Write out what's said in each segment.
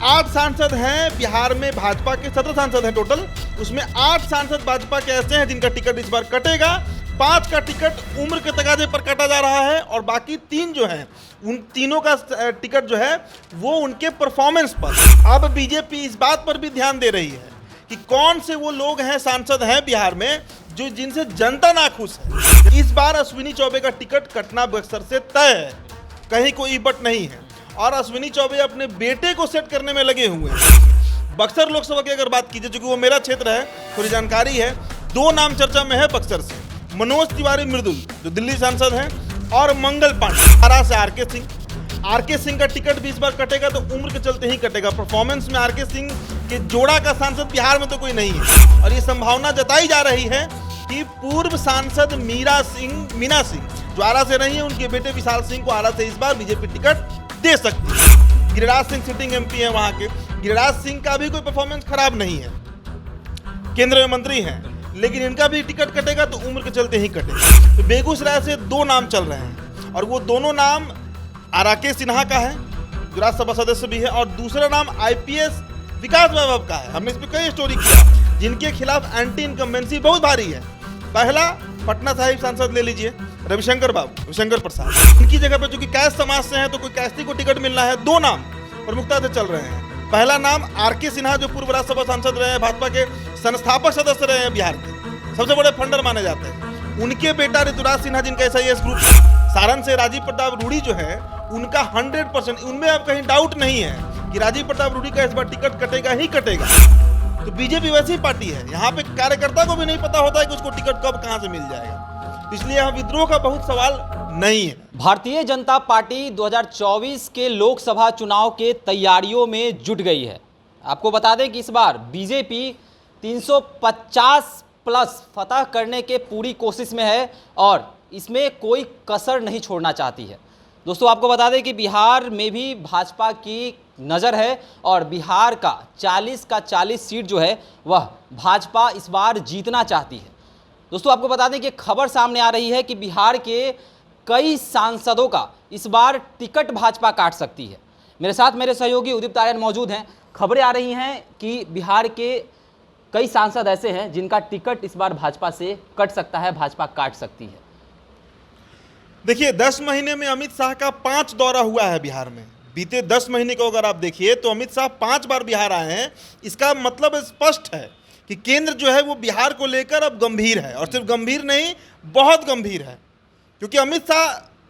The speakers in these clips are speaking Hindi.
8 सांसद हैं बिहार में, भाजपा के 17 सांसद हैं टोटल, उसमें 8 सांसद भाजपा के ऐसे हैं जिनका टिकट इस बार कटेगा। 5 का टिकट उम्र के तकाजे पर काटा जा रहा है और बाकी 3 जो हैं उन तीनों का टिकट जो है वो उनके परफॉर्मेंस पर। अब बीजेपी इस बात पर भी ध्यान दे रही है कि कौन से वो लोग हैं, सांसद हैं बिहार में जो जिनसे जनता नाखुश है। इस बार अश्विनी चौबे का टिकट कटना बक्सर से तय है, कहीं कोई बट नहीं है और अश्विनी चौबे अपने बेटे को सेट करने में लगे हुए हैं। बक्सर लोकसभा की अगर बात कीजिए, चूंकि वो मेरा क्षेत्र है, थोड़ी जानकारी है, 2 नाम चर्चा में है बक्सर से, मनोज तिवारी मृदुल जो दिल्ली सांसद हैं और मंगल पांडे आरा से आरके सिंह का टिकट भी इस बार कटेगा तो उम्र के चलते ही कटेगा। परफॉर्मेंस में आरके सिंह के जोड़ा का सांसद बिहार में तो कोई नहीं है और ये संभावना जताई जा रही है कि पूर्व सांसद मीना सिंह जो आरा से नहीं है, उनके बेटे विशाल सिंह को आरा से इस बार बीजेपी टिकट दे सकती है। गिरिराज सिंह सिटिंग एमपी है वहां के, गिरिराज सिंह का भी कोई परफॉर्मेंस खराब नहीं है, केंद्र में मंत्री हैं, लेकिन इनका भी टिकट कटेगा तो उम्र के चलते ही कटेगा। तो बेगूसराय से 2 नाम चल रहे हैं और वो दोनों नाम राकेश सिन्हा का है जो राज्यसभा सदस्य भी है और दूसरा नाम आईपीएस विकास वैभव का है। हमने इस पर कई स्टोरी किया जिनके खिलाफ एंटी इनकम्बेंसी बहुत भारी है। पहला पटना साहिब सांसद ले लीजिए, रविशंकर प्रसाद, उनकी जगह पे चूंकि कैस्ट समाज से हैं तो कोई कैस्टी को टिकट मिलना है। 2 नाम प्रमुखता से चल रहे हैं। पहला नाम आरके सिन्हा जो पूर्व राज्यसभा सांसद रहे हैं, भाजपा के संस्थापक सदस्य रहे हैं, बिहार के सबसे बड़े फंडर माने जाते हैं। उनके बेटा ऋतुराज सिन्हा जिनका एसआईएस ग्रुप सारण से राजीव प्रताप रूडी जो है उनका 100%, उनमें अब कहीं डाउट नहीं है कि राजीव प्रताप रूडी का इस बार टिकट कटेगा ही कटेगा। तो बीजेपी वैसी पार्टी है, यहाँ पे कार्यकर्ता को भी नहीं पता होता है कि उसको टिकट कब कहाँ से मिल जाएगा, इसलिए यहाँ विद्रोह का बहुत सवाल नहीं है। भारतीय जनता पार्टी 2024 के लोकसभा चुनाव के तैयारियों में जुट गई है। आपको बता दें कि इस बार बीजेपी 350 प्लस फतह करने के पूरी कोशिश में है और इसमें कोई कसर नहीं छोड़ना चाहती है। दोस्तों आपको बता दें कि बिहार में भी भाजपा की नज़र है और बिहार का 40 का 40 सीट जो है वह भाजपा इस बार जीतना चाहती है। दोस्तों आपको बता दें कि खबर सामने आ रही है कि बिहार के कई सांसदों का इस बार टिकट भाजपा काट सकती है। मेरे साथ मेरे सहयोगी उदित आर्यन मौजूद हैं। खबरें आ रही हैं कि बिहार के कई सांसद ऐसे हैं जिनका टिकट इस बार भाजपा से कट सकता है, भाजपा काट सकती है। देखिए 10 महीने में अमित शाह का 5 दौरा हुआ है बिहार में। बीते 10 महीने को अगर आप देखिए तो अमित शाह 5 बार बिहार आए हैं। इसका मतलब स्पष्ट है कि केंद्र जो है वो बिहार को लेकर अब गंभीर है और सिर्फ गंभीर नहीं, बहुत गंभीर है। क्योंकि अमित शाह,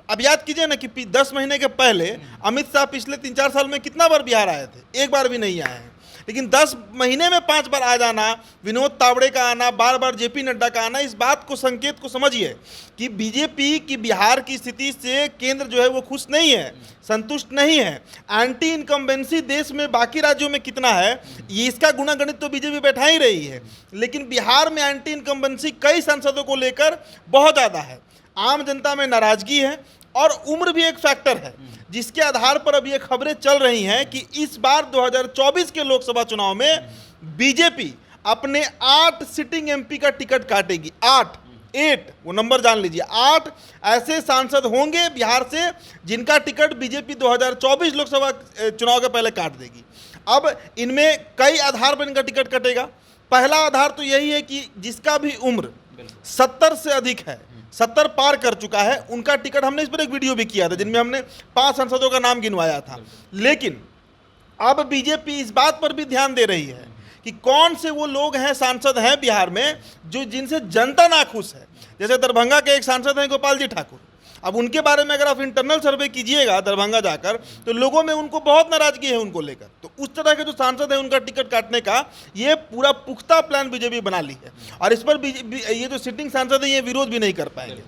अब याद कीजिए ना कि 10 महीने के पहले अमित शाह पिछले 3-4 साल में कितना बार बिहार आए थे, एक बार भी नहीं आए हैं। लेकिन 10 महीने में 5 बार आ जाना, विनोद तावड़े का आना, बार बार जेपी नड्डा का आना, इस बात को, संकेत को समझिए कि बीजेपी की बिहार की स्थिति से केंद्र जो है वो खुश नहीं है, संतुष्ट नहीं है। एंटी इनकम्बेंसी देश में बाकी राज्यों में कितना है ये इसका गुणागणित तो बीजेपी बैठा ही रही है, लेकिन बिहार में एंटी इनकम्बेंसी कई सांसदों को लेकर बहुत ज़्यादा है। आम जनता में नाराजगी है और उम्र भी एक फैक्टर है जिसके आधार पर अब ये खबरें चल रही हैं कि इस बार 2024 के लोकसभा चुनाव में बीजेपी अपने 8 सिटिंग एमपी का टिकट काटेगी। 8 वो नंबर जान लीजिए। 8 ऐसे सांसद होंगे बिहार से जिनका टिकट बीजेपी 2024 लोकसभा चुनाव के पहले काट देगी। अब इनमें कई आधार पर इनका टिकट कटेगा। पहला आधार तो यही है कि जिसका भी उम्र 70 से अधिक है, 70 पार कर चुका है, उनका टिकट, हमने इस पर एक वीडियो भी किया था जिनमें हमने 5 सांसदों का नाम गिनवाया था। लेकिन अब बीजेपी इस बात पर भी ध्यान दे रही है कि कौन से वो लोग हैं, सांसद हैं बिहार में जो जिनसे जनता नाखुश है। जैसे दरभंगा के एक सांसद हैं गोपाल जी ठाकुर। अब उनके बारे में अगर आप इंटरनल सर्वे कीजिएगा दरभंगा जाकर तो लोगों में उनको बहुत नाराजगी है उनको लेकर। तो उस तरह के जो सांसद हैं उनका टिकट काटने का ये पूरा पुख्ता प्लान बीजेपी बना ली है और इस पर ये जो सिटिंग सांसद हैं ये विरोध भी नहीं कर पाएंगे।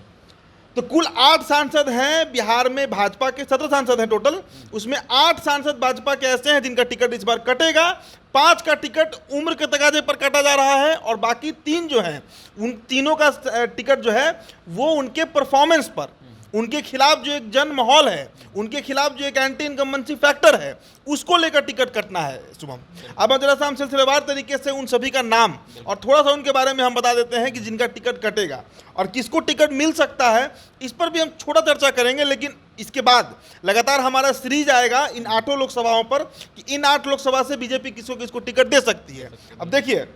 तो कुल 8 सांसद हैं बिहार में, भाजपा के 17 सांसद हैं टोटल, उसमें 8 सांसद भाजपा के ऐसे हैं जिनका टिकट इस बार कटेगा। 5 का टिकट उम्र के तकाजे पर काटा जा रहा है और बाकी 3 जो हैं उन तीनों का टिकट जो है वो उनके परफॉर्मेंस पर, उनके खिलाफ जो एक जन माहौल है, उनके खिलाफ जो एक एंटी इनकम्बेंसी फैक्टर है, उसको लेकर टिकट कटना है शुभम। अब जरा सा हम सिलसिलेवार तरीके से उन सभी का नाम और थोड़ा सा उनके बारे में हम बता देते हैं कि जिनका टिकट कटेगा और किसको टिकट मिल सकता है, इस पर भी हम छोटा चर्चा करेंगे। लेकिन इसके बाद लगातार हमारा सीरीज आएगा इन 8 लोकसभाओं पर कि इन 8 लोकसभा से बीजेपी किसको किसको टिकट दे सकती है। अब देखिए,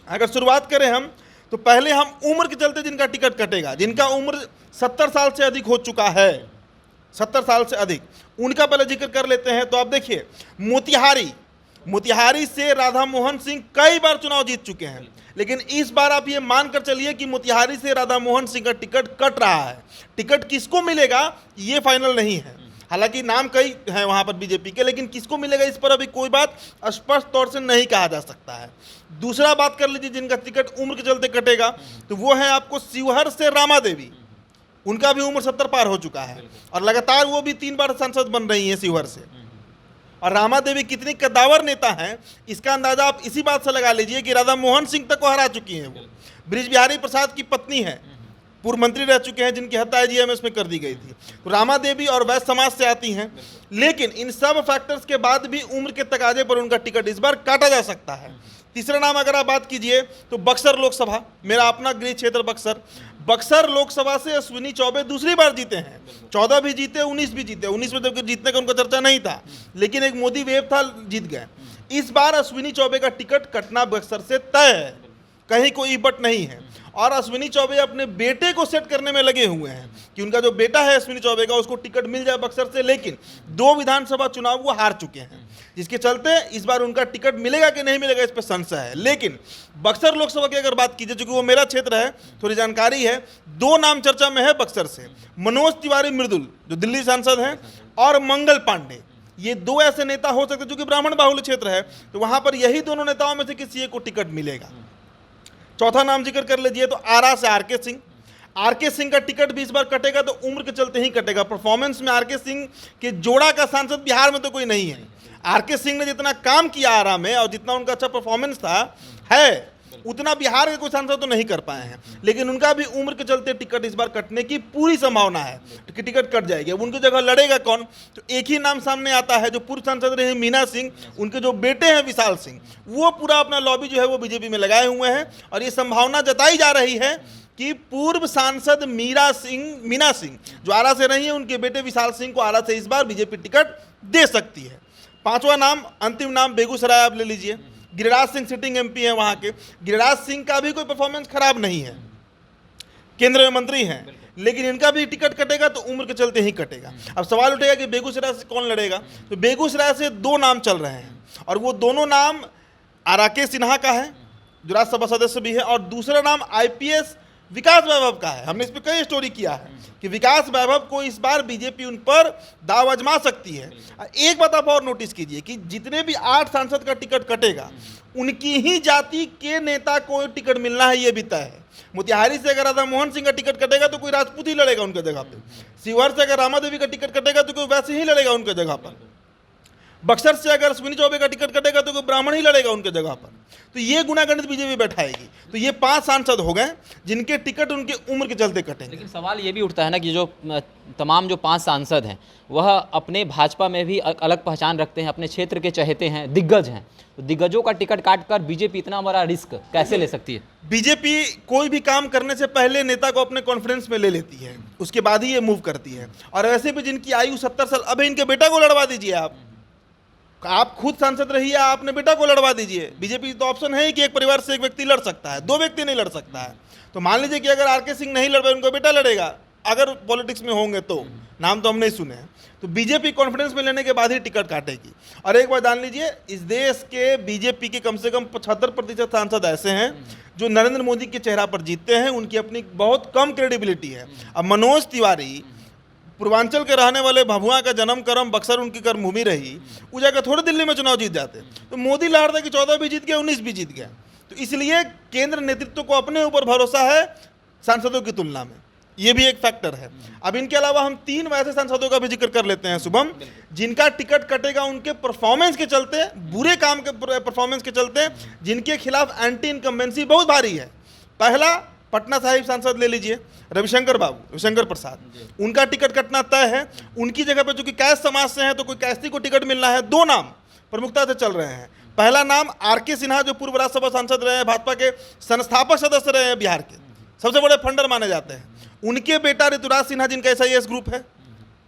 अगर शुरुआत करें हम, तो पहले हम उम्र के चलते जिनका टिकट कटेगा, जिनका उम्र 70 साल से अधिक हो चुका है, 70 साल से अधिक, उनका पहले जिक्र कर लेते हैं। तो आप देखिए, मोतिहारी से राधा मोहन सिंह कई बार चुनाव जीत चुके हैं, लेकिन इस बार आप ये मानकर चलिए कि मोतिहारी से राधा मोहन सिंह का टिकट कट रहा है। टिकट किसको मिलेगा ये फाइनल नहीं है, हालांकि नाम कई हैं वहां पर बीजेपी के, लेकिन किसको मिलेगा इस पर अभी कोई बात स्पष्ट तौर से नहीं कहा जा सकता है। दूसरा बात कर लीजिए, जिनका टिकट उम्र के चलते कटेगा, तो वो है आपको शिवहर से रामा देवी। उनका भी उम्र 70 पार हो चुका है और लगातार वो भी 3 बार सांसद बन रही हैं शिवहर से। और रामा देवी कितनी कद्दावर नेता हैं, इसका अंदाजा आप इसी बात से लगा लीजिए कि राधा मोहन सिंह तक को हरा चुकी हैं। वो ब्रिज बिहारी प्रसाद की पत्नी है, पूर्व मंत्री रह चुके हैं, जिनकी हत्या IGMS में कर दी गई थी। तो रामा देवी और वैश्य समाज से आती हैं, लेकिन इन सब फैक्टर्स के बाद भी उम्र के तकाजे पर उनका टिकट इस बार काटा जा सकता है। तीसरा नाम अगर आप बात कीजिए तो बक्सर लोकसभा, मेरा अपना गृह क्षेत्र बक्सर लोकसभा से अश्विनी चौबे दूसरी बार जीते हैं। 14 भी जीते, 19 भी जीते। 19 में जबकि जीतने का उनका चर्चा नहीं था, लेकिन एक मोदी वेव था, जीत गए। इस बार अश्विनी चौबे का टिकट कटना बक्सर से तय है, कहीं कोई बट नहीं है। और अश्विनी चौबे अपने बेटे को सेट करने में लगे हुए हैं कि उनका जो बेटा है अश्विनी चौबे का, उसको टिकट मिल जाए बक्सर से। लेकिन 2 विधानसभा चुनाव वो हार चुके हैं, जिसके चलते इस बार उनका टिकट मिलेगा कि नहीं मिलेगा इस पर संशय है। लेकिन बक्सर लोकसभा की अगर बात कीजिए, चूंकि वो मेरा क्षेत्र है, थोड़ी जानकारी है, 2 नाम चर्चा में है बक्सर से, मनोज तिवारी मृदुल जो दिल्ली सांसद हैं, और मंगल पांडे। ये 2 ऐसे नेता हो सकते हैं, चूंकि ब्राह्मण बाहुल्य क्षेत्र है, तो वहां पर यही दोनों नेताओं में से किसी एक को टिकट मिलेगा। चौथा नाम जिक्र कर लीजिए तो आरा से आरके सिंह का टिकट भी इस बार कटेगा, तो उम्र के चलते ही कटेगा। परफॉर्मेंस में आरके सिंह के जोड़ा का सांसद बिहार में तो कोई नहीं है। आरके सिंह ने जितना काम किया आरा में और जितना उनका अच्छा परफॉर्मेंस था है, उतना बिहार के कोई सांसद तो नहीं कर पाए हैं। लेकिन उनका भी उम्र के चलते टिकट इस बार कटने की पूरी संभावना है कि टिकट कट जाएगी। अब उनकी जगह लड़ेगा कौन, तो एक ही नाम सामने आता है, जो पूर्व सांसद रहे मीना सिंह, उनके जो बेटे हैं विशाल सिंह, वो पूरा अपना लॉबी जो है वो बीजेपी में लगाए हुए हैं। और ये संभावना जताई जा रही है कि पूर्व सांसद मीना सिंह जो आरा से रही है, उनके बेटे विशाल सिंह को आरा से इस बार बीजेपी टिकट दे सकती है। 5वां नाम, अंतिम नाम, बेगूसराय आप ले लीजिए। गिरिराज सिंह सिटिंग MP हैं वहां के। गिरिराज सिंह का भी कोई परफॉर्मेंस खराब नहीं है, केंद्र में मंत्री हैं, लेकिन इनका भी टिकट कटेगा तो उम्र के चलते ही कटेगा। अब सवाल उठेगा कि बेगूसराय से कौन लड़ेगा, तो बेगूसराय से 2 नाम चल रहे हैं और वो दोनों नाम राकेश सिन्हा का है, जो राज्यसभा सदस्य भी है, और दूसरा नाम IPS विकास वैभव का है। हमने इस पर कई स्टोरी किया है कि विकास वैभव को इस बार बीजेपी उन पर दाव आजमा सकती है। एक बात आप और नोटिस कीजिए कि जितने भी 8 सांसद का टिकट कटेगा, उनकी ही जाति के नेता को टिकट मिलना है, ये भी तय है। मोतिहारी से अगर राधा मोहन सिंह का टिकट कटेगा तो कोई राजपूत ही लड़ेगा उनके जगह पे। शिवहर से अगर रामा देवी का टिकट कटेगा तो कोई वैसे ही लड़ेगा उनके जगह पर। बक्सर से अगर अश्विनी चौबे का टिकट कटेगा तो कोई ब्राह्मण ही लड़ेगा उनके जगह पर। तो ये गुणागणित बीजेपी बैठाएगी। तो ये 5 सांसद हो गए जिनके टिकट उनके उम्र के चलते कटेंगे। लेकिन सवाल ये भी उठता है ना कि जो तमाम जो 5 सांसद हैं वह अपने भाजपा में भी अलग पहचान रखते हैं, अपने क्षेत्र के चहेते हैं, दिग्गज हैं। तो दिग्गजों का टिकट काट कर बीजेपी इतना बड़ा रिस्क कैसे ले सकती है? बीजेपी कोई भी काम करने से पहले नेता को अपने कॉन्फ्रेंस में ले लेती है, उसके बाद ही ये मूव करती है। और वैसे भी जिनकी आयु 70 साल, अभी इनके बेटा को लड़वा दीजिए। आप खुद सांसद रहिए, आप अपने बेटा को लड़वा दीजिए। बीजेपी तो ऑप्शन है कि एक परिवार से एक व्यक्ति लड़ सकता है, 2 व्यक्ति नहीं लड़ सकता है। तो मान लीजिए कि अगर आरके सिंह नहीं लड़ पाए, उनका बेटा लड़ेगा, अगर पॉलिटिक्स में होंगे तो। नाम तो हम नहीं सुने हैं। तो बीजेपी कॉन्फिडेंस में लेने के बाद ही टिकट काटेगी। और एक बात जान लीजिए, इस देश के बीजेपी के कम से कम 75% सांसद ऐसे हैं जो नरेंद्र मोदी के चेहरा पर जीतते हैं, उनकी अपनी बहुत कम क्रेडिबिलिटी है। अब मनोज तिवारी पूर्वांचल के रहने वाले, भभुआ का जन्म कर्म, बक्सर उनकी कर्मभूमि रही, वो जाकर थोड़े दिल्ली में चुनाव जीत जाते। तो मोदी लहर था कि 14 भी जीत गया, 19 भी जीत गया। तो इसलिए केंद्र नेतृत्व को अपने ऊपर भरोसा है सांसदों की तुलना में, ये भी एक फैक्टर है। अब इनके अलावा हम 3 वैसे सांसदों का भी जिक्र कर लेते हैं शुभम, जिनका टिकट कटेगा उनके परफॉर्मेंस के चलते, बुरे काम के परफॉर्मेंस के चलते, जिनके खिलाफ एंटी इनकम्बेंसी बहुत भारी है। पहला पटना साहिब सांसद ले लीजिए, रविशंकर प्रसाद, उनका टिकट कटना तय है। उनकी जगह पे चूंकि कैश समाज से हैं तो कोई कैसी को टिकट मिलना है। दो नाम प्रमुखता से चल रहे हैं। पहला नाम आर.के. सिन्हा, जो पूर्व राज्यसभा सांसद रहे हैं, भाजपा के संस्थापक सदस्य रहे हैं, बिहार के सबसे बड़े फंडर माने जाते हैं। उनके बेटा ऋतुराज सिन्हा, जिनका SIS ग्रुप है,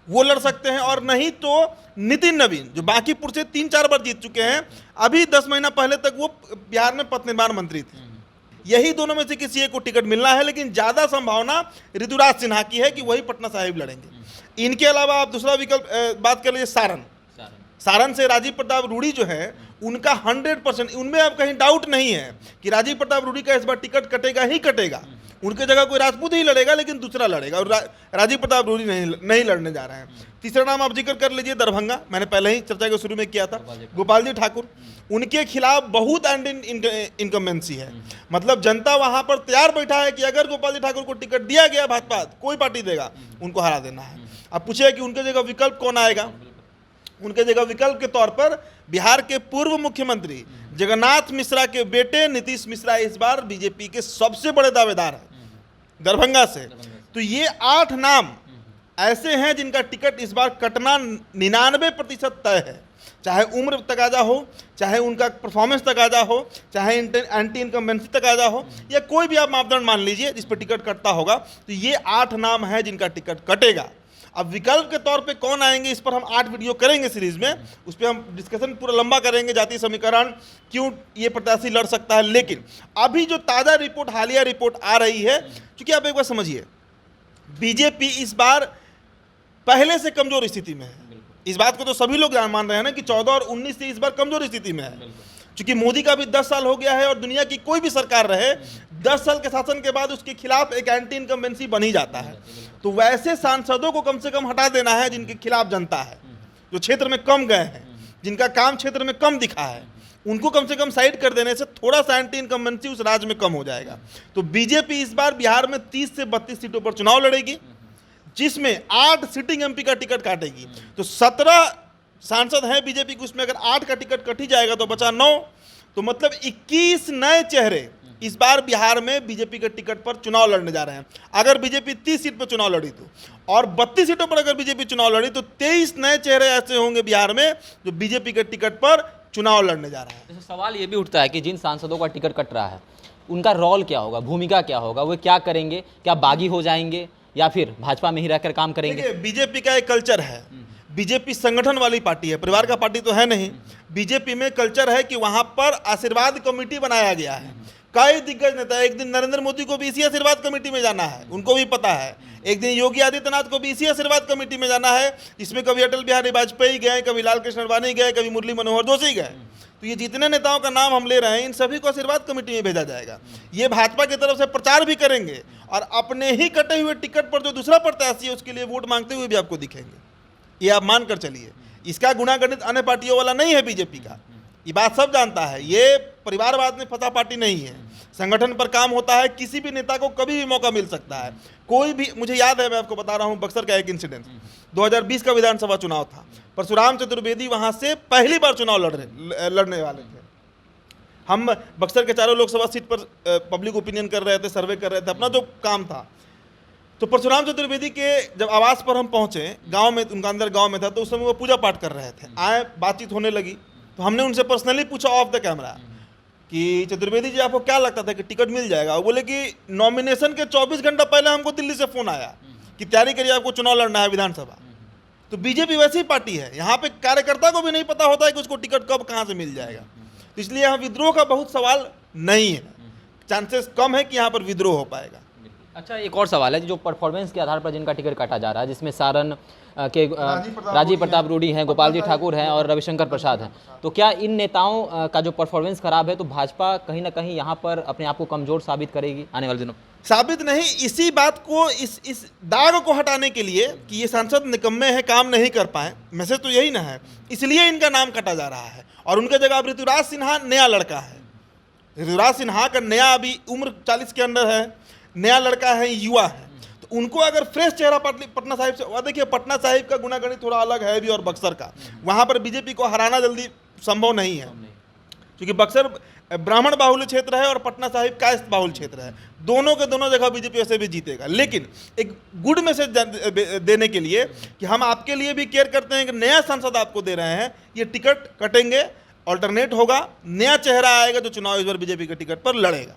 वो लड़ सकते हैं। और नहीं तो नितिन नवीन, जो बांकीपुर से 3-4 बार जीत चुके हैं, अभी 10 महीना पहले तक वो बिहार में पथ निर्माण मंत्री थे। यही दोनों में से किसी एक को टिकट मिलना है, लेकिन ज़्यादा संभावना ऋतुराज सिन्हा की है कि वही पटना साहिब लड़ेंगे। इनके अलावा आप दूसरा विकल्प बात कर लीजिए, सारण से राजीव प्रताप रूडी जो है, उनका 100%, उनमें अब कहीं डाउट नहीं है कि राजीव प्रताप रूडी का इस बार टिकट कटेगा ही कटेगा। उनके जगह कोई राजपूत ही लड़ेगा, लेकिन दूसरा लड़ेगा, और राजीव प्रताप रूडी नहीं लड़ने जा रहे हैं। तीसरा नाम आप जिक्र कर लीजिए, दरभंगा, मैंने पहले ही चर्चा के शुरू में किया था, गोपाल जी ठाकुर। उनके खिलाफ बहुत इनकम्बेंसी है, मतलब जनता वहां पर तैयार बैठा है कि अगर गोपाल जी ठाकुर को टिकट दिया गया, भाजपा कोई पार्टी देगा, उनको हरा देना है। अब पूछे कि उनके जगह विकल्प कौन आएगा। उनके जगह विकल्प के तौर पर बिहार के पूर्व मुख्यमंत्री जगन्नाथ मिश्रा के बेटे नीतीश मिश्रा इस बार बीजेपी के सबसे बड़े दावेदार हैं, दरभंगा से। तो ये 8 नाम ऐसे हैं जिनका टिकट इस बार कटना 99% तय है। चाहे उम्र तकाजा हो, चाहे उनका परफॉर्मेंस तकाजा हो, चाहे एंटी इनकम्बेंसी तकाजा हो, या कोई भी आप मापदंड मान लीजिए जिस पर टिकट कटता होगा, तो ये 8 नाम है जिनका टिकट कटेगा। अब विकल्प के तौर पे कौन आएंगे, इस पर हम 8 वीडियो करेंगे सीरीज में, उस पर हम डिस्कशन पूरा लंबा करेंगे, जातीय समीकरण, क्यों ये प्रत्याशी लड़ सकता है। लेकिन अभी जो ताज़ा रिपोर्ट, हालिया रिपोर्ट आ रही है, क्योंकि आप एक बार समझिए, बीजेपी इस बार पहले से कमजोर स्थिति में है। इस बात को तो सभी लोग मान रहे हैं ना कि 14 और 19 से इस बार कमजोर स्थिति में है, क्योंकि मोदी का भी 10 साल हो गया है, और दुनिया की कोई भी सरकार रहे 10 साल के शासन के बाद उसके खिलाफ एक एंटी इनकम्बेंसी बन ही जाता है। तो वैसे सांसदों को कम से कम हटा देना है जिनके खिलाफ जनता है, जो क्षेत्र में कम गए हैं, जिनका काम क्षेत्र में कम दिखा है, उनको कम से कम साइड कर देने से थोड़ा सा एंटी इनकम्बेंसी उस राज्य में कम हो जाएगा। तो बीजेपी इस बार बिहार में 30 से 32 सीटों पर चुनाव लड़ेगी, जिसमें 8 सिटिंग MP का टिकट काटेगी। तो 17 सांसद हैं बीजेपी की, उसमें अगर 8 का टिकट कट ही जाएगा तो बचा 9, तो मतलब 21 नए चेहरे इस बार बिहार में बीजेपी के टिकट पर चुनाव लड़ने जा रहे हैं। अगर बीजेपी 30 सीट पर चुनाव लड़ी तो, और 32 सीटों पर अगर बीजेपी चुनाव लड़ी तो 23 नए चेहरे ऐसे होंगे बिहार में जो बीजेपी के टिकट पर चुनाव लड़ने जा रहा है। तो सवाल ये भी उठता है कि जिन सांसदों का टिकट कट रहा है, उनका रोल क्या होगा, भूमिका क्या होगा, वो क्या करेंगे, क्या बागी हो जाएंगे या फिर भाजपा में ही रहकर काम करेंगे। बीजेपी का एक कल्चर है, बीजेपी संगठन वाली पार्टी है, परिवार का पार्टी तो है नहीं। बीजेपी में कल्चर है कि वहां पर आशीर्वाद कमेटी बनाया गया है। कई दिग्गज नेता, एक दिन नरेंद्र मोदी को भी इसी आशीर्वाद कमेटी में जाना है, उनको भी पता है। एक दिन योगी आदित्यनाथ को भी इसी आशीर्वाद कमेटी में जाना है, जिसमें कभी अटल बिहारी वाजपेयी गए, कभी लाल कृष्ण आडवाणी गए, कभी मुरली मनोहर जोशी गए। तो ये जितने नेताओं का नाम हम ले रहे हैं, इन सभी को आशीर्वाद कमेटी में भेजा जाएगा। ये भाजपा की तरफ से प्रचार भी करेंगे, और अपने ही कटे हुए टिकट पर जो दूसरा प्रत्याशी है उसके लिए वोट मांगते हुए भी आपको दिखेंगे। ये आप मान कर चलिए, इसका गुणागणित अन्य पार्टियों वाला नहीं है बीजेपी का, ये बात सब जानता है। ये परिवारवाद में फंसा पार्टी नहीं है, संगठन पर काम होता है। किसी भी नेता को कभी भी मौका मिल सकता है, कोई भी। मुझे याद है, मैं आपको बता रहा हूँ बक्सर का एक इंसिडेंट, 2020 का विधानसभा चुनाव था। परशुराम चतुर्वेदी वहां से पहली बार चुनाव लड़ने वाले थे। हम बक्सर के चारों लोकसभा सीट पर पब्लिक ओपिनियन कर रहे थे, सर्वे कर रहे थे, अपना जो काम था। तो परशुराम चतुर्वेदी के जब आवास पर हम पहुंचे, गांव में, उनका अंदर गांव में था, तो उस समय वो पूजा पाठ कर रहे थे। आए, बातचीत होने लगी, तो हमने उनसे पर्सनली पूछा ऑफ द कैमरा कि चतुर्वेदी जी आपको क्या लगता था कि टिकट मिल जाएगा। वो बोले कि नॉमिनेशन के 24 घंटा पहले हमको दिल्ली से फोन आया कि तैयारी करिए, आपको चुनाव लड़ना है विधानसभा। तो बीजेपी वैसी पार्टी है, यहाँ पे कार्यकर्ता को भी नहीं पता होता है कि उसको टिकट कब कहाँ से मिल जाएगा। तो इसलिए यहाँ विद्रोह का बहुत सवाल नहीं है, चांसेस कम है कि यहाँ पर विद्रोह हो पाएगा। अच्छा, एक और सवाल है, जो परफॉर्मेंस के आधार पर जिनका टिकट काटा जा रहा है, जिसमें सारण के राजीव प्रताप रूडी हैं, गोपाल जी ठाकुर हैं और रविशंकर प्रसाद हैं, तो क्या इन नेताओं का जो परफॉर्मेंस खराब है तो भाजपा कहीं ना कहीं यहाँ पर अपने आप को कमजोर साबित करेगी आने वाले दिनों? साबित नहीं, इसी बात को, इस दाग को हटाने के लिए कि ये सांसद निकम्मे हैं, काम नहीं कर पाए, मैसेज तो यही ना है, इसलिए इनका नाम कटा जा रहा है। और उनके जगह अब ऋतुराज सिन्हा नया लड़का है। ऋतुराज सिन्हा का नया, अभी उम्र 40 के अंदर है, नया लड़का है, युवा है। तो उनको अगर फ्रेश चेहरा पटना साहिब से, देखिए पटना साहिब का गुनागणित थोड़ा अलग है भी, और बक्सर का, वहाँ पर बीजेपी को हराना जल्दी संभव नहीं है, क्योंकि बक्सर ब्राह्मण बाहुल्य क्षेत्र है और पटना साहिब कायस्थ बाहुल्य क्षेत्र है। दोनों के दोनों जगह बीजेपी वैसे भी जीतेगा। लेकिन एक गुड मैसेज देने के लिए कि हम आपके लिए भी केयर करते हैं कि नया सांसद आपको दे रहे हैं, ये टिकट कटेंगे, ऑल्टरनेट होगा, नया चेहरा आएगा जो चुनाव इस बार बीजेपी के टिकट पर लड़ेगा।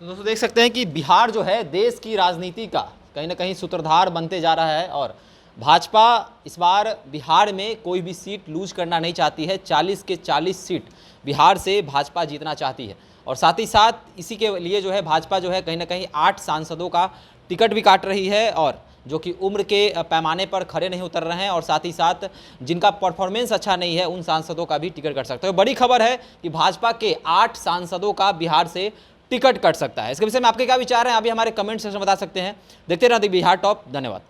तो दोस्तों देख सकते हैं कि बिहार जो है देश की राजनीति का कहीं ना कहीं सूत्रधार बनते जा रहा है और भाजपा इस बार बिहार में कोई भी सीट लूज करना नहीं चाहती है। 40 के 40 सीट बिहार से भाजपा जीतना चाहती है और साथ ही साथ इसी के लिए जो है भाजपा जो है कहीं ना कहीं 8 सांसदों का टिकट भी काट रही है और जो कि उम्र के पैमाने पर खड़े नहीं उतर रहे हैं और साथ ही साथ जिनका परफॉर्मेंस अच्छा नहीं है उन सांसदों का भी टिकट कट सकता है। बड़ी खबर है कि भाजपा के 8 सांसदों का बिहार से टिकट कट सकता है। इसके विषय में आपके क्या विचार हैं, अभी हमारे कमेंट सेक्शन में बता सकते हैं। देखते रहते बिहार टॉप। धन्यवाद।